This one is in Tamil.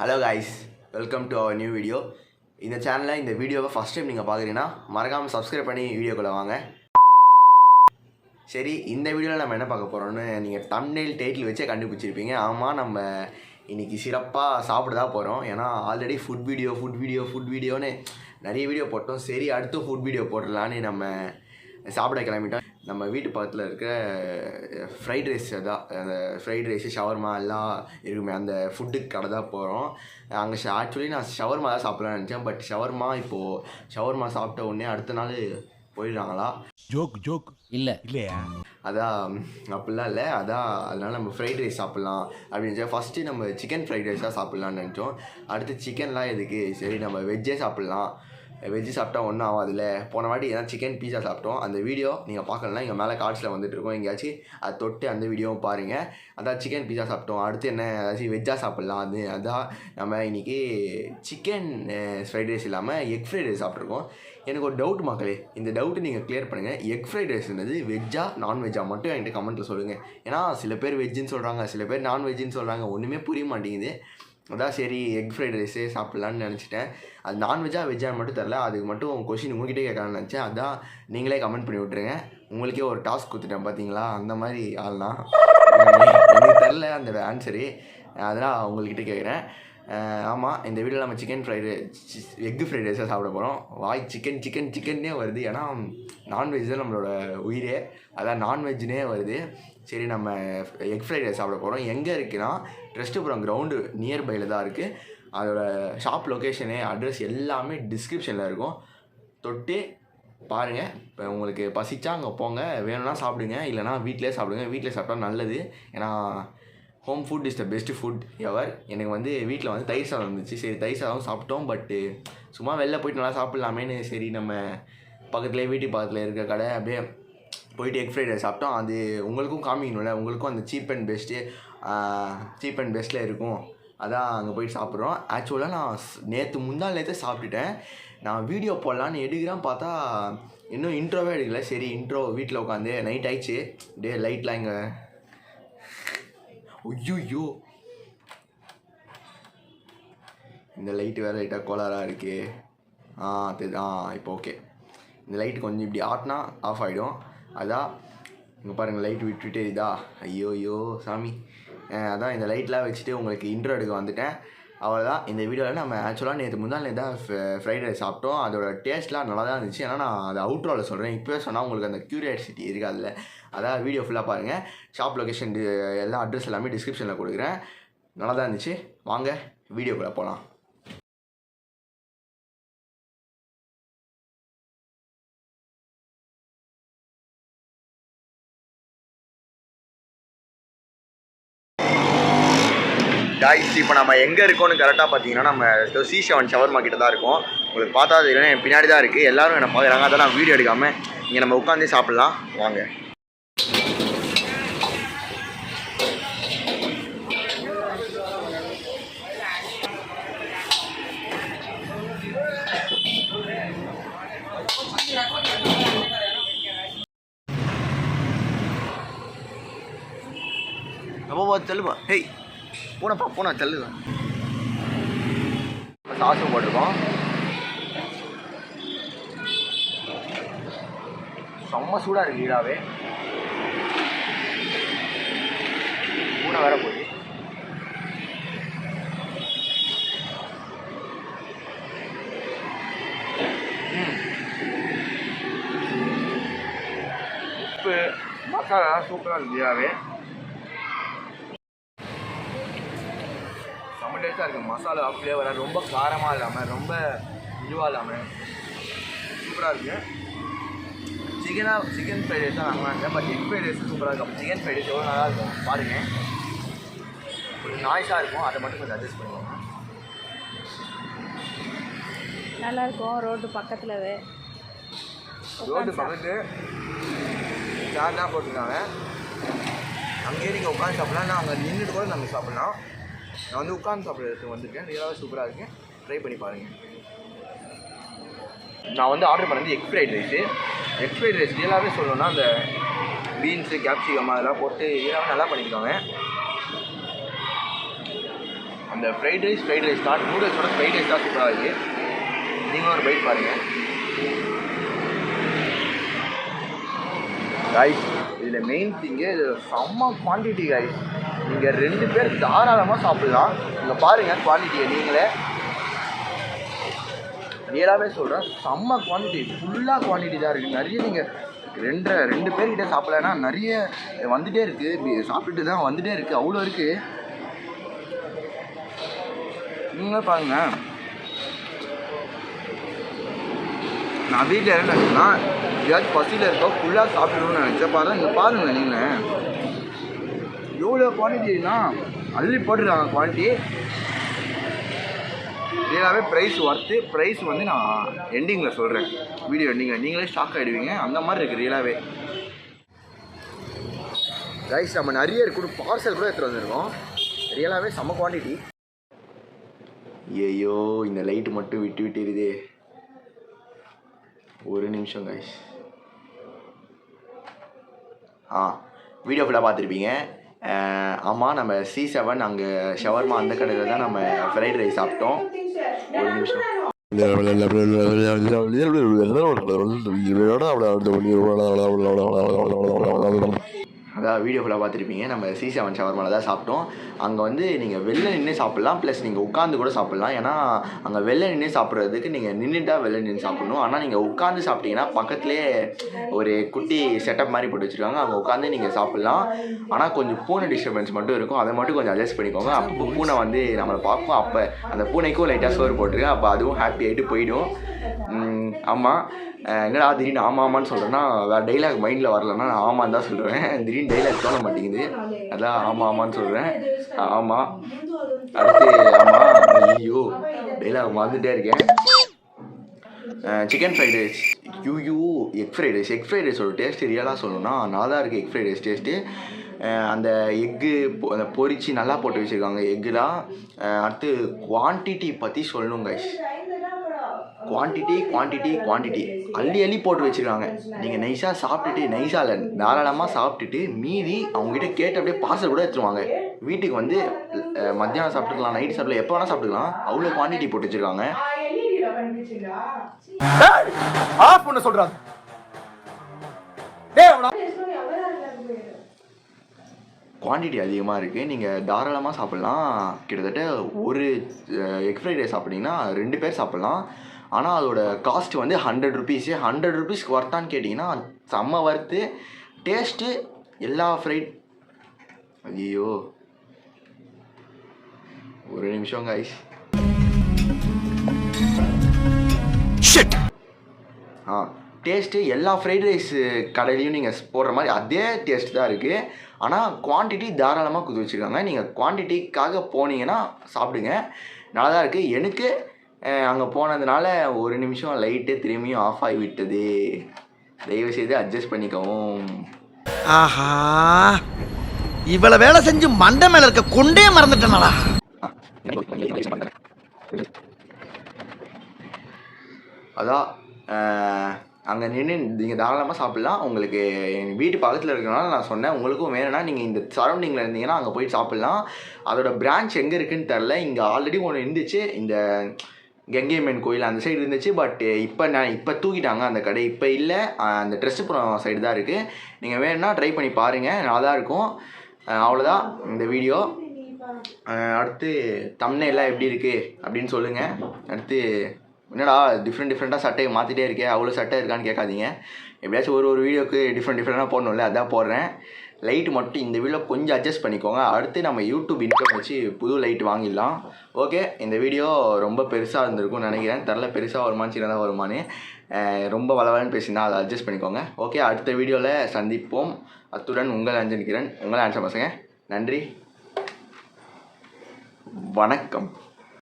Hello guys, welcome to our new video. இந்த சேனலில் இந்த வீடியோவை ஃபஸ்ட் டைம் நீங்கள் பார்க்குறீங்கன்னா மறக்காமல் சப்ஸ்கிரைப் பண்ணி வீடியோக்குள்ளே வாங்க. சரி, இந்த வீடியோவில் நம்ம என்ன பார்க்க போகிறோம்னு நீங்கள் தம்ப்நெயில் டைட்டில் வச்சே கண்டுபிடிச்சிருப்பீங்க. ஆமாம், நம்ம இன்றைக்கி சிறப்பாக சாப்பிட தான் போகிறோம். ஏன்னா ஆல்ரெடி ஃபுட் வீடியோன்னு நிறைய வீடியோ போட்டோம். சரி, அடுத்து ஃபுட் வீடியோ போட்டுடலான்னு நம்ம சாப்பிட கிளம்பிட்டோம். நம்ம வீட்டு பக்கத்தில் இருக்கிற ஃப்ரைட் ரைஸ் தான், அந்த ஃப்ரைட் ரைஸு ஷவர்மா எல்லாம் இருக்குமே, அந்த ஃபுட்டுக்கு கடை தான் போகிறோம். அங்கே ஆக்சுவலி நான் ஷவர்மா தான் சாப்பிட்லான்னு நினச்சேன். பட் ஷவர்மா சாப்பிட்ட உடனே அடுத்த நாள் போயிடுறாங்களா? ஜோக் இல்லையா? அதான் அப்படிலாம் இல்லை. அதனால் நம்ம ஃப்ரைட் ரைஸ் சாப்பிட்லாம் அப்படின்னு ஃபஸ்ட்டு நம்ம சிக்கன் ஃப்ரைட் ரைஸ் தான் சாப்பிட்லான்னு நினச்சோம். அடுத்து சிக்கன்லாம் எதுக்கு, சரி நம்ம வெஜ்ஜே சாப்பிட்லாம். வெஜ்ஜு சாப்பிட்டா ஒன்றும் ஆகாதுல்ல. போன வாட்டி ஏன்னா சிக்கன் பீஸா சாப்பிட்டோம். அந்த வீடியோ நீங்கள் பார்க்கலாம், இங்கே மேலே கார்ட்ஸில் வந்துட்டுருக்கோம். எங்கேயாச்சும் அதை தொட்டு அந்த வீடியோவும் பாருங்கள். அதான் சிக்கன் பீஸா சாப்பிட்டோம். அடுத்து என்ன, ஏதாச்சும் வெஜ்ஜாக சாப்பிட்லாம். அதான் நம்ம இன்றைக்கி சிக்கன் ஃப்ரைட் ரைஸ் இல்லாமல் எக் ஃப்ரைட் ரைஸ் சாப்பிட்ருக்கோம். எனக்கு ஒரு டவுட் மக்களே, இந்த டவுட்டு நீங்கள் கிளியர் பண்ணுங்கள். எக் ஃப்ரைட் ரைஸ்ன்றது வெஜ்ஜா நான்வெஜ்ஜா மட்டும் என்கிட்ட கமெண்ட்டில் சொல்லுங்கள். ஏன்னா சில பேர் வெஜ்ஜுன்னு சொல்கிறாங்க, சில பேர் நான்வெஜ்ஜுன்னு சொல்கிறாங்க. ஒன்றுமே புரிய மாட்டேங்குது. அதான் சரி எக் ஃப்ரைட் ரைஸே சாப்பிட்லான்னு நினச்சிட்டேன். அது நான்வெஜ்ஜா வெஜ்ஜான்னு மட்டும் தெரில. அதுக்கு மட்டும் கொஷின் உங்கள்கிட்டே கேட்கலான்னு நினச்சேன். அதான் நீங்களே கமெண்ட் பண்ணி விட்ருங்க. உங்களுக்கே ஒரு டாஸ்க் கொடுத்துட்டேன் பார்த்தீங்களா, அந்த மாதிரி ஆள்லாம் எனக்கு தெரில அந்த ஆன்சரு. அதெல்லாம் உங்கள்கிட்ட கேட்குறேன். ஆமாம், இந்த வீடியோவில் நம்ம எக்கு ஃப்ரைட் ரைஸாக சாப்பிட போகிறோம். வாய் சிக்கன்னே வருது. ஏன்னா நான்வெஜ் தான் நம்மளோட உயிரே. அதான் நான்வெஜ்னே வருது. சரி, நம்ம எக் ஃப்ரைட் ரைஸ் சாப்பிட போகிறோம். எங்கே இருக்குன்னா, ட்ரஸ்ட்டுபுரம் கிரவுண்டு நியர்பையில் தான் இருக்குது. அதோட ஷாப் லொக்கேஷனு, அட்ரஸ் எல்லாமே டிஸ்கிரிப்ஷனில் இருக்கும். தொட்டு பாருங்கள். இப்போ உங்களுக்கு பசிச்சா அங்கே போங்க, வேணும்னா சாப்பிடுங்க, இல்லைனா வீட்டிலே சாப்பிடுங்க. வீட்டில் சாப்பிட்டா நல்லது. ஏன்னா home food is the best food ever. எனக்கு வீட்டில் தயிர் சாதம் இருந்துச்சு. சரி, தயிர் சாதம் சாப்பிட்டோம். பட்டு சும்மா வெளில போயிட்டு நல்லா சாப்பிட்லாமேன்னு சரி நம்ம வீட்டு பக்கத்தில் இருக்க கடை அப்படியே போயிட்டு எக் ஃப்ரைட் ரைஸ் சாப்பிட்டோம். அது உங்களுக்கும் காமிக்கணும்ல, உங்களுக்கும் அந்த சீப் அண்ட் பெஸ்ட்டில் இருக்கும். அதான் அங்கே போயிட்டு சாப்பிட்றோம். ஆக்சுவலாக நான் நேற்று சாப்பிட்டுட்டேன். நான் வீடியோ போடலான்னு எடுக்கிறேன், பார்த்தா இன்னும் இன்ட்ரோவே எடுக்கல. சரி, இன்ட்ரோ வீட்டில் உட்காந்து நைட் ஆயிடுச்சு. லைட்லாம் இங்கே ஐயோ, இந்த லைட்டு வேறு லைட்டாக கோளாராக இருக்குது. இப்போ ஓகே. இந்த லைட்டு கொஞ்சம் இப்படி ஆட்டினா ஆஃப் ஆகிடும். அதான் இங்கே பாருங்கள், லைட் விட்டுட்டே இதா. ஐயோ சாமி. அதான் இந்த லைட்லாம் வச்சுட்டு உங்களுக்கு இன்ட்ரோ எடுக்க வந்துட்டேன். அவ்வளோதான். இந்த வீடியோவில் நம்ம ஆக்சுவலாக நேற்று தான் ஃப்ரைட் ரைஸ் சாப்பிட்டோம். அதோட டேஸ்ட்லாம் நல்லா தான் இருந்துச்சு. ஏன்னா நான் அதை அவுட்ரோவில் சொல்கிறேன். இப்போவே சொன்னால் உங்களுக்கு அந்த க்யூரியாசிட்டி இருக்காதுல்ல. அதான் வீடியோ ஃபுல்லாக பாருங்கள். ஷாப் லொக்கேஷன் எல்லா அட்ரஸ் எல்லாமே டிஸ்கிரிப்ஷனில் கொடுக்குறேன். நல்லா தான் இருந்துச்சு. வாங்க வீடியோக்குள்ளே போகலாம். காய்ஸ், இப்போ நம்ம எங்கே இருக்கோன்னு கரெக்டாக பார்த்தீங்கன்னா, நம்ம C7 ஷவர்மா கிட்ட தான் இருக்கோம். உங்களுக்கு பார்த்தா தெரியல, என் பின்னாடி தான் இருக்குது. எல்லோரும் என்ன பார்க்குறாங்க. அதெல்லாம் வீடியோ எடுக்காமல் இங்கே நம்ம உட்காந்தே சாப்பிட்லாம். வாங்க. அப்போ தெல்லுமா, ஹேய் போனா தள்ளுவேன். சாஸும் போட்டிருக்கோம். செம்ம சூடாக இருக்குது. ஈடாவே பூனை வேற போகுது. உப்பு மசாலா சூப்பராக இருக்குது. ஈடாவே செம்ம டேஸ்ட்டாக இருக்குது. மசாலா ஃப்ளேவராக ரொம்ப காரமாக இல்லாமல், ரொம்ப இதுவாக இல்லாமல் சூப்பராக இருக்குது. சிக்கன் ஃப்ரைட் ரைஸ் தான் நாங்கள் வாங்கினேன். பட் எக் ஃப்ரைட் ரைஸ் சூப்பராக இருக்கும். சிக்கன் ஃப்ரைட் ரைஸ் எவ்வளோ நல்லா இருக்கும் பாருங்கள். கொஞ்சம் நாய்ஸாக இருக்கும், அதை மட்டும் கொஞ்சம் அட்ஜஸ்ட் பண்ணுவாங்க. நல்லாயிருக்கும். ரோட்டு பக்கத்து சேர்லாம் போட்டுருக்காங்க. அங்கேயே நீங்கள் உட்காந்து சாப்பிட்லாம். நான் அங்கே நின்றுட்டு கூட நம்ம சாப்பிட்லாம். நான் உட்காந்து சாப்பிட்றதுக்கு வந்திருக்கேன். ரியலாகவே சூப்பராக இருக்குது. ட்ரை பண்ணி பாருங்கள். நான் ஆர்டர் பண்ணது எக் ஃப்ரைட் ரைஸ். ரியலாகவே சொல்லணும்னா அந்த பீன்ஸு, கேப்சிகம் அதெல்லாம் போட்டு ரியலாகவே நல்லா பண்ணியிருக்காங்க. இந்த ஃப்ரைட் ரைஸ் தான் நூடுல்ஸோட ஃப்ரைட் ரைஸ் தான் சூப்பராக இருக்குது. நீங்களும் ஒரு பைட் பாருங்கள் ரைஸ். இதில் மெயின் திங்கு இது செம்ம குவான்டிட்டி ரைஸ். நீங்கள் 2 பேர் தாராளமாக சாப்பிட்லாம். இங்கே பாருங்கள் குவான்டிட்டியை நீங்களே. ரியலாகவே சொல்கிறேன், செம்ம குவான்டிட்டி, ஃபுல்லாக குவான்டிட்டி தான் இருக்குது. நிறைய நீங்கள் 2 பேர்கிட்ட சாப்பிட்லன்னா நிறைய வந்துகிட்டே இருக்குது. சாப்பிட்டுட்டு தான் வந்துகிட்டே இருக்குது, அவ்வளோ இருக்குது. நீங்களே பாருங்கள். நான் வீட்டில் இருந்தேன்னா ஏதாச்சும் பசியில் இருக்கோ ஃபுல்லாக சாப்பிடணும்னு நினச்சேன். இங்கே பாருங்கள் நீங்கள் எவ்வளோ குவான்டிட்டினா அள்ளி போட்டுருக்காங்க குவான்டிட்டி. ரியலாகவே ப்ரைஸ் வந்து நான் எண்டிங்கில் சொல்கிறேன், வீடியோ எண்டிங்கில். நீங்களே ஷாக் ஆகிடுவீங்க, அந்த மாதிரி இருக்குது ரியலாகவே. ரைஸ் நம்ம நிறைய இருக்குது, பார்சல் கூட எடுத்துகிட்டு வந்துருக்கோம். ரியலாகவே செம்ம குவான்டிட்டி. ஐயோ இந்த லைட்டு மட்டும் விட்டு இருதே. ஒரு நிமிஷம் கைஸ். வீடியோ ஃபுல்லாக பார்த்துருப்பீங்க. ஆமாம், நம்ம C7 அங்கே ஷவர்மா அந்த கடையில் தான் நம்ம ஃப்ரைட் ரைஸ் சாப்பிட்டோம். ஒரு நிமிஷம். அதான் வீடியோ ஃபுல்லாக பார்த்துருப்பீங்க. நம்ம C7 ஷவர்மாவில் தான் சாப்பிட்டோம். அங்கே வந்து நீங்கள் வெளில நின்று சாப்பிட்லாம், ப்ளஸ் நீங்கள் உட்காந்து கூட சாப்பிட்லாம். ஏன்னா அங்கே வெளில நின்று சாப்பிட்றதுக்கு நீங்கள் நின்றுட்டா வெளில நின்று சாப்பிட்ணும். ஆனால் நீங்கள் உட்காந்து சாப்பிட்டீங்கன்னா பக்கத்துலேயே ஒரு குட்டி செட்டப் மாதிரி போட்டு வச்சுருக்காங்க, அங்கே உட்காந்து நீங்கள் சாப்பிட்லாம். ஆனால் கொஞ்சம் பூனை டிஸ்டர்பன்ஸ் மட்டும் இருக்கும், அதை மட்டும் கொஞ்சம் அட்ஜஸ்ட் பண்ணிக்கோங்க. அப்போ பூனை வந்து நம்மளை பார்ப்போம், அப்போ அந்த பூனைக்கும் லைட்டாக சோறு போட்டுருக்கேன், அப்போ அதுவும் ஹாப்பி ஆகிட்டு போயிடும். ஆமாம், என்னடா திடீர்னு ஆமாம்னு சொல்கிறேன்னா வேறு டைலாக் மைண்டில் வரலன்னா நான் ஆமான்னு தான் சொல்கிறேன். திடீர்னு டைலாக் தோண மாட்டேங்குது, அதான் ஆமாம்னு சொல்கிறேன். ஆமாம், அடுத்து ஆமாம். ஐயோ டைலாக் மறந்துகிட்டே இருக்கேன். Chicken fried rice, egg fried ரைஸோட டேஸ்ட்டு ரியலாக சொல்லணும்னா நல்லா தான் இருக்குது. எக் ஃப்ரைட் ரைஸ் டேஸ்ட்டு அந்த எக்கு அந்த பொரிச்சு நல்லா போட்டு வச்சுருக்காங்க எக்குலாம். அடுத்து குவான்டிட்டி பற்றி சொல்லணும் கைஸ். குவான்டிட்டி அள்ளி போட்டு வச்சுருக்காங்க. நீங்கள் நைஸாக சாப்பிட்டுட்டு, நைஸாக தாராளமாக சாப்பிட்டுட்டு மீதி அவங்ககிட்ட கேட்டு அப்படியே பார்சல் கூட எடுத்துருவாங்க வீட்டுக்கு. வந்து மத்தியானம் சாப்பிட்டுக்கலாம், நைட்டு சாப்பிடலாம், எப்போ வேணால் சாப்பிட்டுக்கலாம், அவ்வளோ குவான்டிட்டி போட்டு வச்சுருக்காங்க. ஆஃப் பண்ண சொல்கிறாங்க. குவான்டிட்டி அதிகமாக இருக்குது, நீங்கள் தாராளமாக சாப்பிட்லாம். கிட்டத்தட்ட ஒரு எக் ஃப்ரைட் ரைஸ் சாப்பிட்டிங்கன்னா 2 பேர் சாப்பிட்லாம். ஆனால் அதோட காஸ்ட் வந்து 100 ருபீஸு. 100 ருபீஸ்க்கு ஒர்த்தான்னு கேட்டிங்கன்னா செம்ம ஒர்த்து. டேஸ்ட்டு எல்லா ஃப்ரைட். ஐயோ ஒரு நிமிஷம் கைஸ். டேஸ்ட்டு எல்லா ஃப்ரைட் ரைஸ் கடையிலையும் நீங்கள் போடுற மாதிரி அதே டேஸ்ட் தான் இருக்குது. ஆனால் குவான்டிட்டி தாராளமாக கொடுத்து வச்சுருக்காங்க. நீங்கள் குவான்டிட்டிக்காக போனீங்கன்னா சாப்பிடுங்க, நல்லா தான் இருக்குது. எனக்கு அங்கே போனதுனால ஒரு நிமிஷம் லைட்டு திரும்பியும் ஆஃப் ஆகி விட்டது. தயவுசெய்து அட்ஜஸ்ட் பண்ணிக்கவும். ஆஹா, இவ்வளோ வேலை செஞ்சு மண்டை மேலே இருக்க கொண்டே மறந்துட்டேனாடா. அதான் அங்கே நின்று நீங்கள் தாராளமாக சாப்பிட்லாம். உங்களுக்கு எங்கள் வீட்டு பக்கத்தில் இருக்கிறனால நான் சொன்னேன், உங்களுக்கும் வேணும்னா நீங்கள் இந்த சரௌண்டிங்கில் இருந்தீங்கன்னா அங்கே போய் சாப்பிட்லாம். அதோட பிரான்ச் எங்கே இருக்குதுன்னு தெரில. இங்கே ஆல்ரெடி ஒன்று இருந்துச்சு, இந்த கங்கையம்மன் கோயில் அந்த சைடு இருந்துச்சு. பட் இப்போ தூக்கிட்டாங்க அந்த கடை, இப்போ இல்லை. அந்த ட்ரெஸ்ஸுப்புறம் சைடு தான் இருக்குது. நீங்கள் வேணும்னா ட்ரை பண்ணி பாருங்கள், நல்லா தான் இருக்கும். அவ்வளோதான் இந்த வீடியோ. அடுத்து தம்ப்நெயில்லாம் எப்படி இருக்குது அப்படின்னு சொல்லுங்கள். அடுத்து என்னடா டிஃப்ரெண்ட்டாக சட்டையை மாற்றிட்டே இருக்கேன், அவ்வளோ சட்டை இருக்கான்னு கேட்காதீங்க. எப்படியாச்சும் ஒரு வீடியோக்கு டிஃப்ரெண்ட்டாக போடணும்ல, அதான் போடுறேன். லைட்டு மட்டும் இந்த வீடியோ கொஞ்சம் அட்ஜஸ்ட் பண்ணிக்கோங்க. அடுத்து நம்ம யூடியூப் இன்கம் வச்சு புது லைட் வாங்கிடலாம். ஓகே, இந்த வீடியோ ரொம்ப பெருசாக இருந்திருக்கும்னு நினைக்கிறேன். தெரில பெருசாக வருமானு சின்னதாக வருமானு. ரொம்ப வளவலன்னு பேசினா அதை அட்ஜஸ்ட் பண்ணிக்கோங்க. ஓகே, அடுத்த வீடியோவில் சந்திப்போம். அத்துடன் உங்கள் அஞ்சன் கிரண், உங்களை ஆன்சர் பசங்க. நன்றி, வணக்கம்.